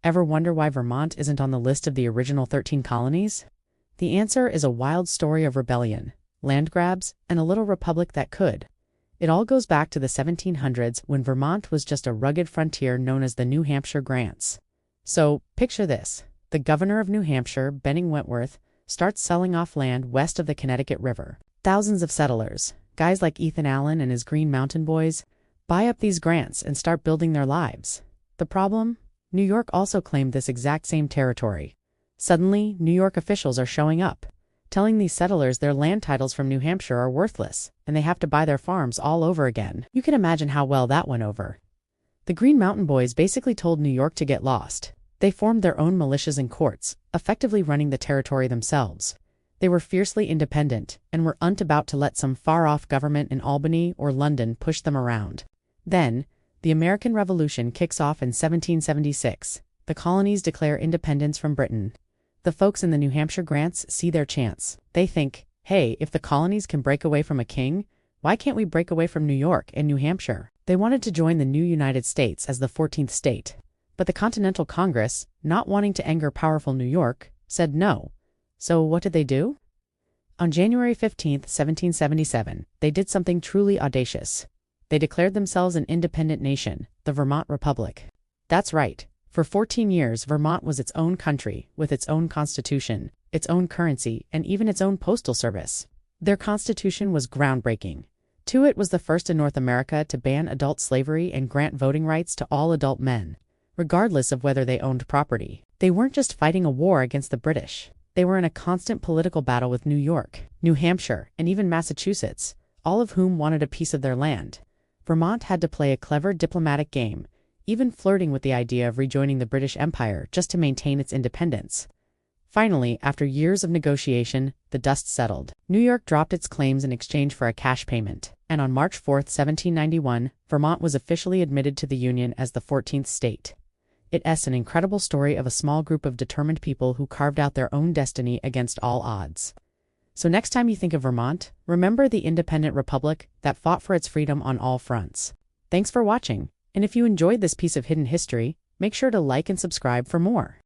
Ever wonder why Vermont isn't on the list of the original 13 colonies? The answer is a wild story of rebellion, land grabs, and a little republic that could. It all goes back to the 1700s when Vermont was just a rugged frontier known as the New Hampshire Grants. So, picture this. The governor of New Hampshire, Benning Wentworth, starts selling off land west of the Connecticut River. Thousands of settlers, guys like Ethan Allen and his Green Mountain Boys, buy up these grants and start building their lives. The problem? New York also claimed this exact same territory. Suddenly, New York officials are showing up, telling these settlers their land titles from New Hampshire are worthless, and they have to buy their farms all over again. You can imagine how well that went over. The Green Mountain Boys basically told New York to get lost. They formed their own militias and courts, effectively running the territory themselves. They were fiercely independent, and were about to let some far-off government in Albany or London push them around. Then, the American Revolution kicks off in 1776. The colonies declare independence from Britain. The folks in the New Hampshire Grants see their chance. They think, hey, if the colonies can break away from a king, why can't we break away from New York and New Hampshire? They wanted to join the new United States as the 14th state. But the Continental Congress, not wanting to anger powerful New York, said no. So what did they do? On January 15, 1777, they did something truly audacious. They declared themselves an independent nation, the Vermont Republic. That's right. For 14 years, Vermont was its own country, with its own constitution, its own currency, and even its own postal service. Their constitution was groundbreaking. It was the first in North America to ban adult slavery and grant voting rights to all adult men, regardless of whether they owned property. They weren't just fighting a war against the British. They were in a constant political battle with New York, New Hampshire, and even Massachusetts, all of whom wanted a piece of their land. Vermont had to play a clever diplomatic game, even flirting with the idea of rejoining the British Empire just to maintain its independence. Finally, after years of negotiation, the dust settled. New York dropped its claims in exchange for a cash payment, and on March 4, 1791, Vermont was officially admitted to the Union as the 14th state. It's an incredible story of a small group of determined people who carved out their own destiny against all odds. So next time you think of Vermont, remember the independent republic that fought for its freedom on all fronts. Thanks for watching, and if you enjoyed this piece of hidden history, make sure to like and subscribe for more.